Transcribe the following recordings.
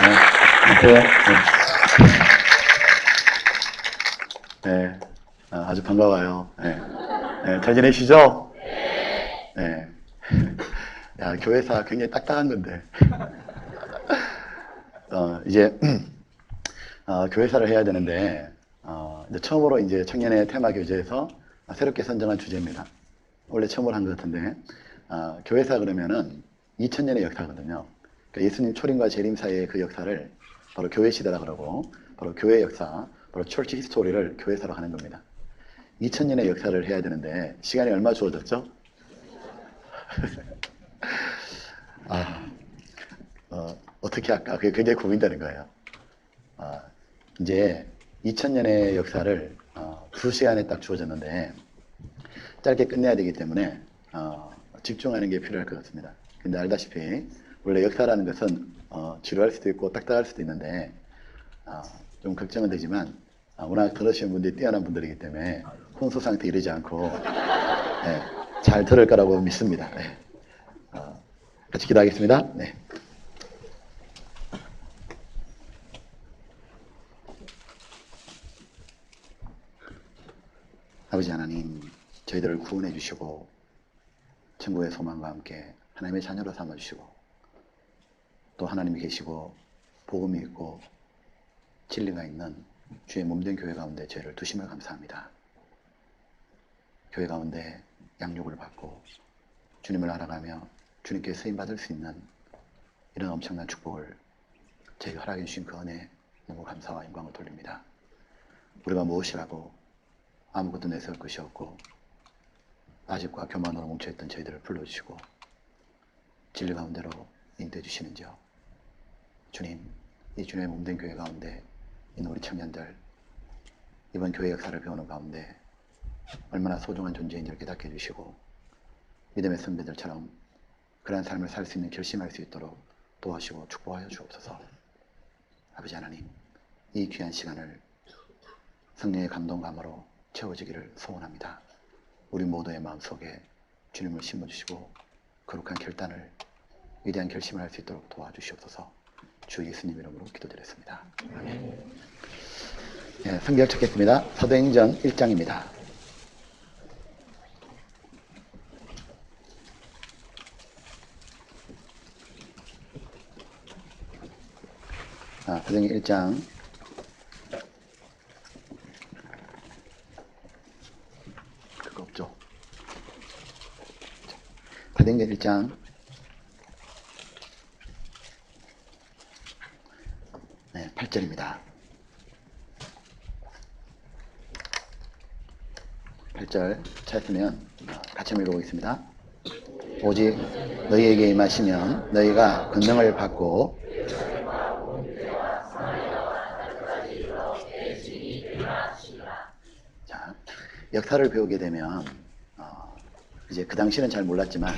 안녕하세요. 네. 아주 반가워요. 네. 네, 잘 지내시죠? 네. 야, 교회사 굉장히 딱딱한 건데. 이제, 교회사를 해야 되는데, 이제 처음으로 이제 청년의 테마 교재에서 새롭게 선정한 주제입니다. 원래 처음으로 한 것 같은데, 교회사 그러면은 2000년의 역사거든요. 그러니까 예수님 초림과 재림 사이의 그 역사를 바로 교회 시대라 그러고, 바로 교회 역사, 바로 철치 히스토리를 교회사로 하는 겁니다. 2000년의 역사를 해야 되는데, 시간이 얼마 주어졌죠? 어떻게 할까? 그게 굉장히 고민되는 거예요. 이제 2000년의 역사를 2시간에 딱 주어졌는데, 짧게 끝내야 되기 때문에 집중하는 게 필요할 것 같습니다. 근데 알다시피 원래 역사라는 것은 지루할 수도 있고 딱딱할 수도 있는데 좀 걱정은 되지만 워낙 들으시는 분들이 뛰어난 분들이기 때문에 혼수 상태 이르지 않고 네, 잘 들을 거라고 믿습니다. 네. 같이 기도하겠습니다. 네. 아버지 하나님, 저희들을 구원해 주시고 천국의 소망과 함께 하나님의 자녀로 삼아 주시고 또 하나님이 계시고 복음이 있고 진리가 있는 주의 몸된 교회 가운데 저희를 두심을 감사합니다. 교회 가운데 양육을 받고 주님을 알아가며 주님께 쓰임받을 수 있는 이런 엄청난 축복을 저희가 허락해 주신 그 은혜 너무 감사와 영광을 돌립니다. 우리가 무엇이라고 아무것도 내세울 것이 없고 아집과 교만으로 뭉쳐있던 저희들을 불러주시고 진리 가운데로 인도해 주시는지요. 주님, 이 주님의 몸된 교회 가운데 있는 우리 청년들 이번 교회 역사를 배우는 가운데 얼마나 소중한 존재인지를 깨닫게 해주시고 믿음의 선배들처럼 그러한 삶을 살 수 있는 결심할 수 있도록 도와주시고 축복하여 주옵소서. 아버지 하나님, 이 귀한 시간을 성령의 감동감으로 채워지기를 소원합니다. 우리 모두의 마음속에 주님을 심어주시고 거룩한 결단을 위대한 결심을 할 수 있도록 도와주시옵소서. 주 예수님 이름으로 기도드렸습니다. 아멘. 네, 성경 찾겠습니다. 사도행전 1장입니다. 사도행전 1장 그거 없죠? 사도행전 1장 8절입니다. 8절 찾으면 같이 한번 읽어보겠습니다. 오직 너희에게 임하시면 너희가 권능을 받고 자, 역사를 배우게 되면 이제 그 당시는 잘 몰랐지만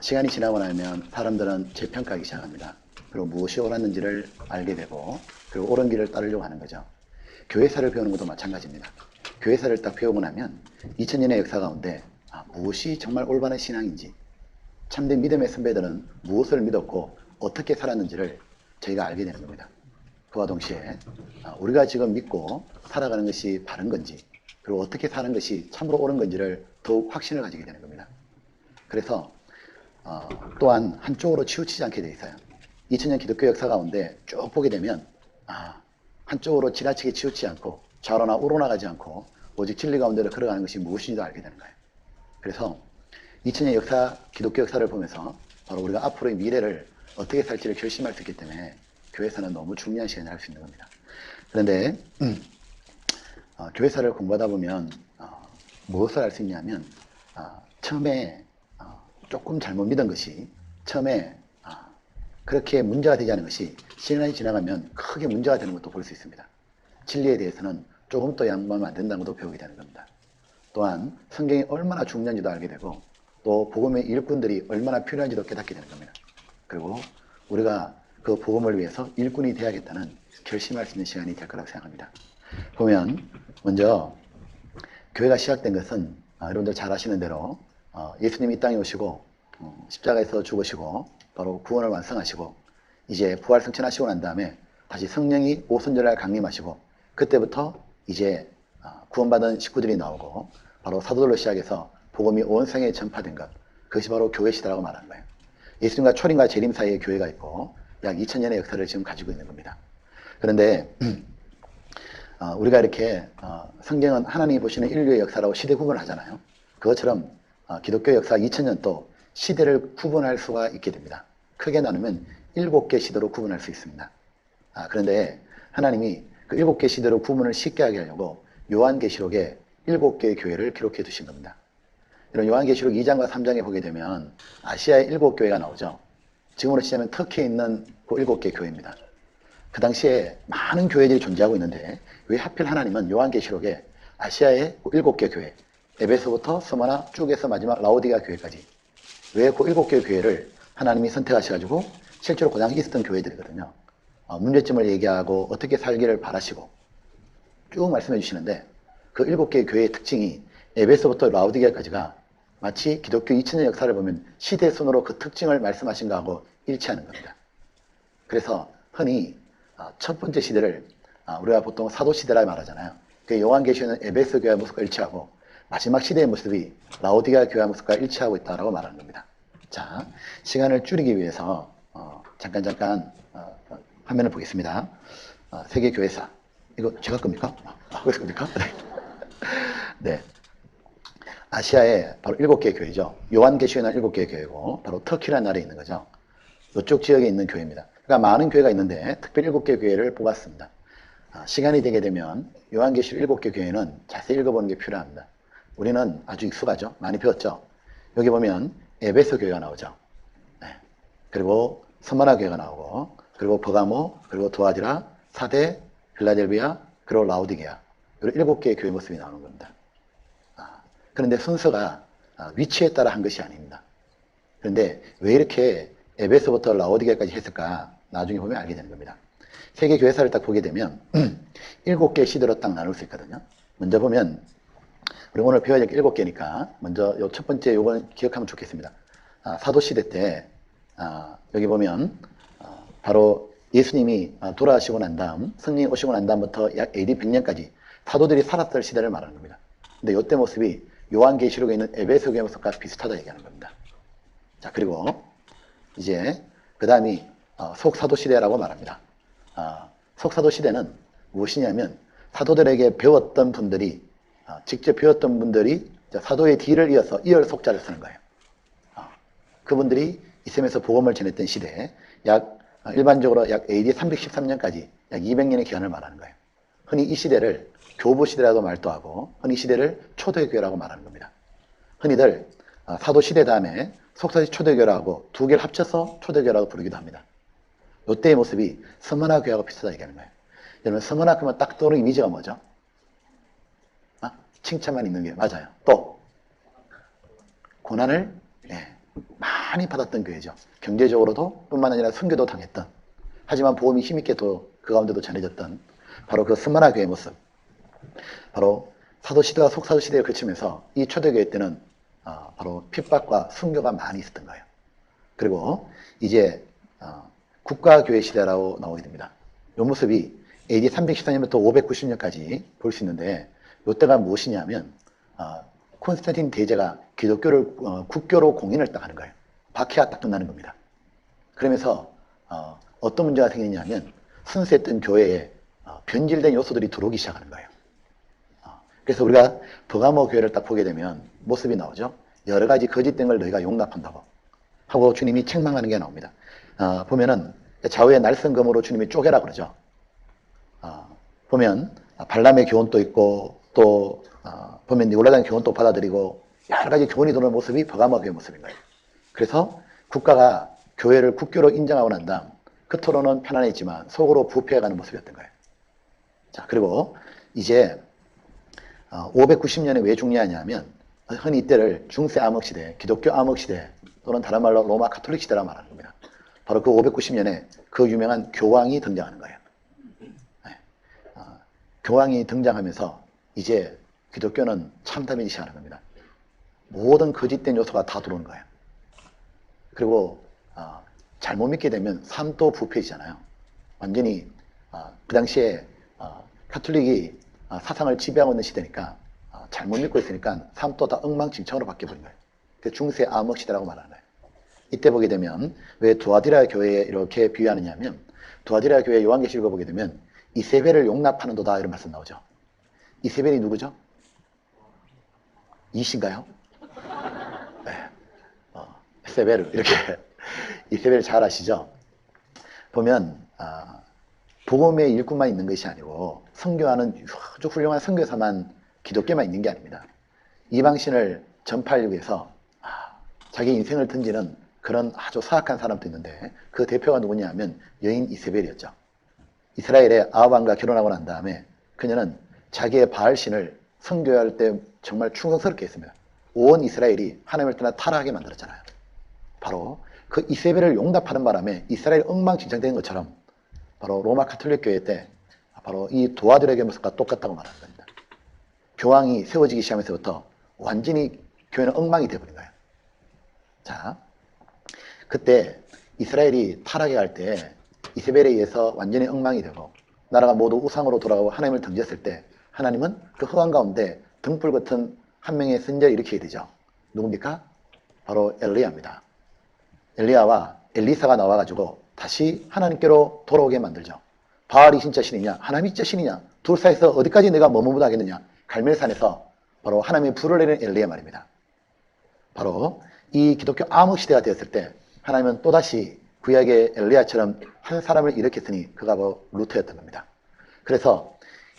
시간이 지나고 나면 사람들은 재평가하기 시작합니다. 그리고 무엇이 옳았는지를 알게 되고 그리고 옳은 길을 따르려고 하는 거죠. 교회사를 배우는 것도 마찬가지입니다. 교회사를 딱 배우고 나면 2000년의 역사 가운데 무엇이 정말 올바른 신앙인지 참된 믿음의 선배들은 무엇을 믿었고 어떻게 살았는지를 저희가 알게 되는 겁니다. 그와 동시에 우리가 지금 믿고 살아가는 것이 바른 건지 그리고 어떻게 사는 것이 참으로 옳은 건지를 더욱 확신을 가지게 되는 겁니다. 그래서 또한 한쪽으로 치우치지 않게 되어 있어요. 2000년 기독교 역사 가운데 쭉 보게 되면 한쪽으로 지나치게 치우치지 않고 좌로나 우로나 가지 않고 오직 진리 가운데로 걸어가는 것이 무엇인지도 알게 되는 거예요. 그래서 2000년 역사, 기독교 역사를 보면서 바로 우리가 앞으로의 미래를 어떻게 살지를 결심할 수 있기 때문에 교회사는 너무 중요한 시간을 할 수 있는 겁니다. 그런데 교회사를 공부하다 보면 무엇을 알 수 있냐면 처음에 조금 잘못 믿은 것이 처음에 그렇게 문제가 되지 않은 것이 시간이 지나가면 크게 문제가 되는 것도 볼 수 있습니다. 진리에 대해서는 조금 더 양보하면 안 된다는 것도 배우게 되는 겁니다. 또한 성경이 얼마나 중요한지도 알게 되고 또 복음의 일꾼들이 얼마나 필요한지도 깨닫게 되는 겁니다. 그리고 우리가 그 복음을 위해서 일꾼이 되어야겠다는 결심할 수 있는 시간이 될 거라고 생각합니다. 보면 먼저 교회가 시작된 것은 여러분들 잘 아시는 대로 예수님이 이 땅에 오시고 십자가에서 죽으시고 바로 구원을 완성하시고 이제 부활 승천하시고 난 다음에 다시 성령이 오순절날 강림하시고 그때부터 이제 구원받은 식구들이 나오고 바로 사도들로 시작해서 복음이 온 세계에 전파된 것, 그것이 바로 교회 시대라고 말하는 거예요. 예수님과 초림과 재림 사이에 교회가 있고 약 2000년의 역사를 지금 가지고 있는 겁니다. 그런데 우리가 이렇게 성경은 하나님이 보시는 인류의 역사라고 시대 구분을 하잖아요. 그것처럼 기독교 역사 2000년 또 시대를 구분할 수가 있게 됩니다. 크게 나누면 7개 시대로 구분할 수 있습니다. 그런데 하나님이 그 7개 시대로 구분을 쉽게 하게 하려고 요한계시록에 7개의 교회를 기록해 두신 겁니다. 이런 요한계시록 2장과 3장에 보게 되면 아시아의 7교회가 나오죠. 지금으로 치자면 터키에 있는 그 7개 교회입니다. 그 당시에 많은 교회들이 존재하고 있는데 왜 하필 하나님은 요한계시록에 아시아의 7개 교회, 에베소부터 스무나 쭉 해서 마지막 라오디가 교회까지 왜 그 7개 교회를 하나님이 선택하셔가지고 실제로 고장 있었던 교회들이거든요. 문제점을 얘기하고 어떻게 살기를 바라시고 쭉 말씀해 주시는데 그 7개의 교회의 특징이 에베소부터 라오디게까지가 마치 기독교 2000년 역사를 보면 시대 순으로 그 특징을 말씀하신 거하고 일치하는 겁니다. 그래서 흔히 첫 번째 시대를 우리가 보통 사도 시대라 말하잖아요. 그 요한계시는 에베소 교회의 모습과 일치하고 마지막 시대의 모습이 라오디게아 교회의 모습과 일치하고 있다고 말하는 겁니다. 자, 시간을 줄이기 위해서 잠깐 화면을 보겠습니다. 세계 교회사 이거 제가 겁니까? 그래서 겁니까? 네. 아시아에 바로 7개의 교회죠. 요한계시에는 7개의 교회고 바로 터키라는 나라에 있는 거죠. 이쪽 지역에 있는 교회입니다. 그러니까 많은 교회가 있는데 특별히 7개의 교회를 뽑았습니다. 시간이 되게 되면 요한계시록 7개 교회는 자세히 읽어보는 게 필요합니다. 우리는 아주 익숙하죠. 많이 배웠죠. 여기 보면 에베소 교회가 나오죠. 네. 그리고 스무나 교회가 나오고 그리고 버가모, 그리고 두아디라, 사대, 필라델비아, 그리고 라오디게아 이런 7개의 교회 모습이 나오는 겁니다. 그런데 순서가 위치에 따라 한 것이 아닙니다. 그런데 왜 이렇게 에베소부터 라오디게아까지 했을까? 나중에 보면 알게 되는 겁니다. 세계 교회사를 딱 보게 되면 7개 시대로 딱 나눌 수 있거든요. 먼저 보면 우리 오늘 배워야 될 게 7개니까 먼저 요 첫 번째 요건 기억하면 좋겠습니다. 사도시대 때 여기 보면 바로 예수님이 돌아가시고 난 다음 성령이 오시고 난 다음부터 약 AD 100년까지 사도들이 살았을 시대를 말하는 겁니다. 근데 이때 모습이 요한계시록에 있는 에베소 교회 모습과 비슷하다 얘기하는 겁니다. 자, 그리고 이제 그 다음이 속사도시대라고 말합니다. 속사도시대는 무엇이냐면 사도들에게 배웠던 분들이 직접 배웠던 분들이 사도의 뒤를 이어서 이을 속자를 쓰는 거예요. 그분들이 이스라엘에서 복음을 전했던 시대에 일반적으로 약 AD 313년까지 약 200년의 기간을 말하는 거예요. 흔히 이 시대를 교부시대라고 말도 하고 흔히 이 시대를 초대교회라고 말하는 겁니다. 흔히들 사도시대 다음에 속사시 초대교회라고 두 개를 합쳐서 초대교회라고 부르기도 합니다. 이때의 모습이 스무나 교회하고 비슷하다 얘기하는 거예요. 여러분 스무나 그러면 딱 떠오르는 이미지가 뭐죠? 칭찬만 있는 게 맞아요. 또 고난을 많이 받았던 교회죠. 경제적으로도 뿐만 아니라 선교도 당했던 하지만 복음이 힘있게 또 그 가운데도 전해졌던 바로 그 스무나 교회의 모습. 바로 사도시대와 속사도시대를 거치면서 이 초대교회 때는 바로 핍박과 순교가 많이 있었던 거예요. 그리고 이제 국가교회 시대라고 나오게 됩니다. 이 모습이 AD 314년부터 590년까지 볼 수 있는데 이때가 무엇이냐면 콘스탄틴 대제가 기독교를 국교로 공인을 딱 하는 거예요. 박해가 딱 끝나는 겁니다. 그러면서 어떤 문제가 생기냐면 순수했던 교회에 변질된 요소들이 들어오기 시작하는 거예요. 그래서 우리가 버가모 교회를 딱 보게 되면 모습이 나오죠. 여러 가지 거짓된 걸 너희가 용납한다고 하고 주님이 책망하는 게 나옵니다. 보면은 좌우에 날성검으로 주님이 쪼개라 그러죠. 보면 발람의 교훈도 있고 또 보면 니골라다의 교훈도 받아들이고 여러 가지 교훈이 도는 모습이 버가모 교회 모습인 거예요. 그래서 국가가 교회를 국교로 인정하고 난 다음 겉으로는 편안했지만 속으로 부패해가는 모습이었던 거예요. 자, 그리고 이제 590년에 왜 중요하냐면 흔히 이때를 중세 암흑시대, 기독교 암흑시대 또는 다른 말로 로마 가톨릭 시대라 말하는 겁니다. 바로 그 590년에 그 유명한 교황이 등장하는 거예요. 교황이 등장하면서 이제 기독교는 참담해지기 시작하는 겁니다. 모든 거짓된 요소가 다 들어오는 거예요. 그리고 잘못 믿게 되면 삶도 부패해지잖아요. 완전히 그 당시에 카톨릭이 사상을 지배하고 있는 시대니까 잘못 믿고 있으니까 삶도 다 엉망진창으로 바뀌어버린 거예요. 그 중세 암흑 시대라고 말하는 거예요. 이때 보게 되면 왜 두아디라 교회에 이렇게 비유하느냐 하면 두아디라 교회 요한계시록을 보게 되면 이세벨을 용납하는 도다 이런 말씀 나오죠. 이세벨이 누구죠? 이신가요? 네. 세벨 이렇게 이세벨 잘 아시죠? 보면 복음의 일꾼만 있는 것이 아니고 선교하는 아주 훌륭한 선교사만 기독교만 있는 게 아닙니다. 이방신을 전파하려고 해서 자기 인생을 던지는 그런 아주 사악한 사람도 있는데 그 대표가 누구냐 하면 여인 이세벨이었죠. 이스라엘의 아합왕과 결혼하고 난 다음에 그녀는 자기의 바알신을 선교할 때 정말 충성스럽게 했습니다. 온 이스라엘이 하나님을 떠나 타락하게 만들었잖아요. 바로 그 이세벨을 용납하는 바람에 이스라엘 엉망진창된 것처럼 바로 로마 카톨릭 교회 때 바로 이 도아들에게 모습과 똑같다고 말하는 겁니다. 교황이 세워지기 시작하면서부터 완전히 교회는 엉망이 되어버린 거예요. 자, 그때 이스라엘이 타락해 갈 때 이세벨에 의해서 완전히 엉망이 되고 나라가 모두 우상으로 돌아가고 하나님을 던졌을 때 하나님은 그 허황 가운데 등불 같은 한 명의 선지자를 일으키게 되죠. 누굽니까? 바로 엘리야입니다. 엘리야와 엘리사가 나와가지고 다시 하나님께로 돌아오게 만들죠. 바알이 진짜 신이냐? 하나님이 진짜 신이냐? 둘 사이에서 어디까지 내가 머무르다 하겠느냐? 갈멜산에서 바로 하나님의 불을 내리는 엘리야 말입니다. 바로 이 기독교 암흑 시대가 되었을 때 하나님은 또다시 구약의 엘리야처럼 한 사람을 일으켰으니 그가 바로 루터였던 겁니다. 그래서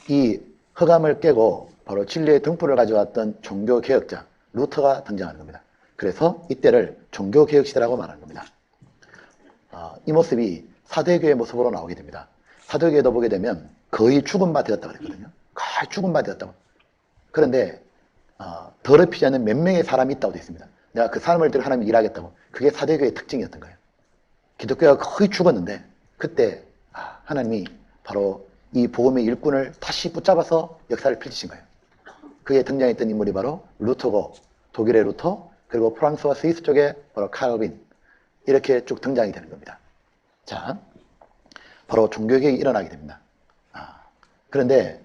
이 허감을 깨고 바로 진리의 등불을 가져왔던 종교개혁자 루터가 등장하는 겁니다. 그래서 이때를 종교개혁 시대라고 말하는 겁니다. 이 모습이 사도교의 모습으로 나오게 됩니다. 사도교에도 보게 되면 거의 죽은 바 되었다고 그랬거든요. 거의 죽은 바 되었다고. 그런데 더럽히지 않는 몇 명의 사람이 있다고 되어 있습니다. 내가 그 사람을 들어 하나님 일하겠다고. 그게 사도교의 특징이었던 거예요. 기독교가 거의 죽었는데 그때 하나님이 바로 이 복음의 일꾼을 다시 붙잡아서 역사를 펼치신 거예요. 그에 등장했던 인물이 바로 루터고 독일의 루터 그리고 프랑스와 스위스 쪽에 바로 칼빈 이렇게 쭉 등장이 되는 겁니다. 자, 바로 종교개혁이 일어나게 됩니다. 그런데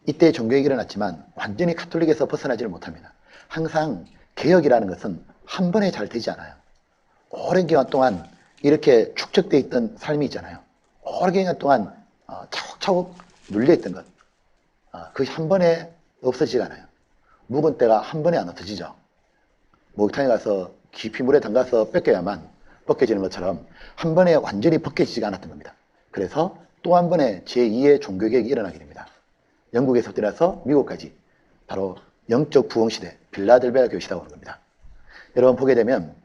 이때 종교개혁이 일어났지만 완전히 카톨릭에서 벗어나지를 못합니다. 항상 개혁이라는 것은 한 번에 잘 되지 않아요. 오랜 기간 동안 이렇게 축적되어 있던 삶이 있잖아요. 오랜 기간 동안 차곡차곡 눌려있던 것. 그것이 한 번에 없어지지가 않아요. 묵은 때가 한 번에 안 없어지죠. 목욕탕에 가서 깊이 물에 담가서 뺏겨야만 벗겨지는 것처럼 한 번에 완전히 벗겨지지가 않았던 겁니다. 그래서 또 한 번의 제2의 종교개혁이 일어나게 됩니다. 영국에서 뛰어나서 미국까지 바로 영적 부흥시대 빌라델베아 교회 시대가 오는 겁니다. 여러분 보게 되면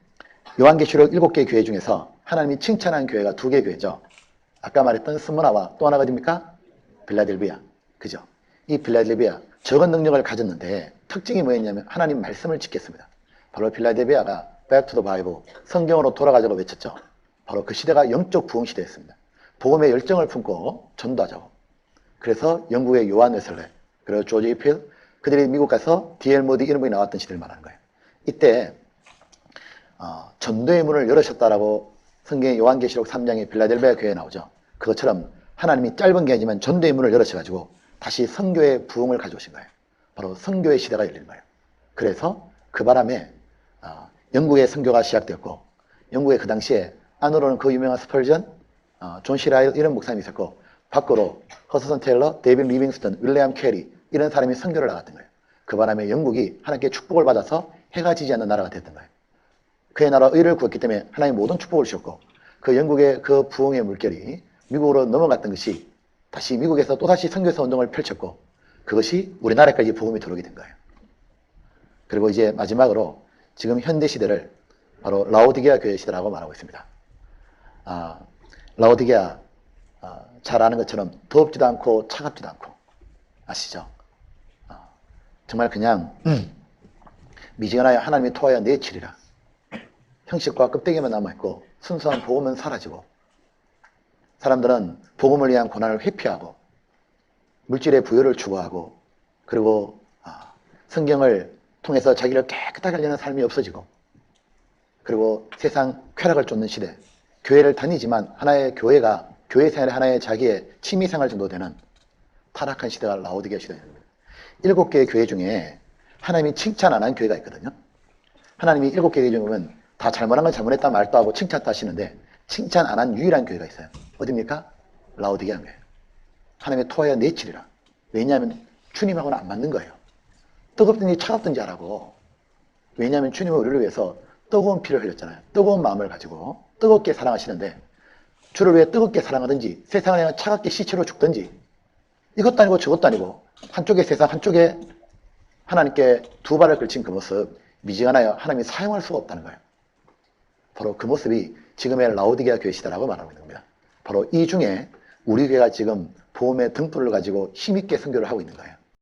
요한계시록 7개 교회 중에서 하나님이 칭찬한 교회가 2개 교회죠. 아까 말했던 스무나와 또 하나가 어딥니까? 빌라델비아. 그죠? 이 빌라델비아 적은 능력을 가졌는데 특징이 뭐였냐면 하나님 말씀을 지켰습니다. 바로 빌라델비아가 Back to the Bible 성경으로 돌아가자고 외쳤죠. 바로 그 시대가 영적 부흥 시대였습니다. 복음의 열정을 품고 전도하자고. 그래서 영국의 요한 웨슬레 그리고 조지 이필 그들이 미국 가서 D.L. 모디 이런 분이 나왔던 시대를 말하는 거예요. 이때 전도의 문을 열으셨다라고 성경의 요한계시록 3장의 빌라델비아 교회에 나오죠. 그것처럼 하나님이 짧은 게 아니지만 전도의 문을 열으셔가지고 다시 선교의 부흥을 가져오신 거예요. 바로 선교의 시대가 열린 거예요. 그래서 그 바람에 영국의 선교가 시작되었고 영국의 그 당시에 안으로는 그 유명한 스펄전, 존 시라일 이런 목사님이 있었고 밖으로 허스슨 테일러, 데이빗 리빙스턴, 윌리엄 캐리 이런 사람이 선교를 나갔던 거예요. 그 바람에 영국이 하나님께 축복을 받아서 해가 지지 않는 나라가 됐던 거예요. 그의 나라 의를 구했기 때문에 하나님 모든 축복을 주셨고 그 영국의 그 부흥의 물결이 미국으로 넘어갔던 것이 다시 미국에서 또다시 선교사 운동을 펼쳤고 그것이 우리나라까지 복음이 들어오게 된 거예요. 그리고 이제 마지막으로 지금 현대 시대를 바로 라오디게아 교회 시대라고 말하고 있습니다. 라오디게아 잘 아는 것처럼 더웁지도 않고 차갑지도 않고 아시죠? 정말 그냥 미지근하여 하나님이 토하여 내치리라. 형식과 껍데기만 남아있고 순수한 복음은 사라지고 사람들은 복음을 위한 고난을 회피하고 물질의 부여를 추구하고 그리고 성경을 통해서 자기를 깨끗하게 하려는 삶이 없어지고 그리고 세상 쾌락을 쫓는 시대 교회를 다니지만 하나의 교회가 교회 생활이 하나의 자기의 취미생활 정도 되는 타락한 시대가 라오디게아 시대입니다. 7개의 교회 중에 하나님이 칭찬 안 한 교회가 있거든요. 하나님이 7개 교회 중에 보면 다 잘못한 건 잘못했다 말도 하고 칭찬도 하시는데 칭찬 안 한 유일한 교회가 있어요. 어딥니까? 라오디게아 교회. 하나님의 토하여 내치리라. 왜냐하면 주님하고는 안 맞는 거예요. 뜨겁든지 차갑든지 하라고. 왜냐하면 주님은 우리를 위해서 뜨거운 피를 흘렸잖아요. 뜨거운 마음을 가지고 뜨겁게 사랑하시는데 주를 왜 뜨겁게 사랑하든지 세상을 향해 차갑게 시체로 죽든지 이것도 아니고 저것도 아니고 한쪽에 세상 한쪽에 하나님께 두 발을 걸친 그 모습 미지근하여 하나님이 사용할 수가 없다는 거예요. 바로 그 모습이 지금의 라오디게아 교회 시대라고 말하고 있는 겁니다. 바로 이 중에 우리 교회가 지금 복음의 등불을 가지고 힘있게 선교를 하고 있는 거예요.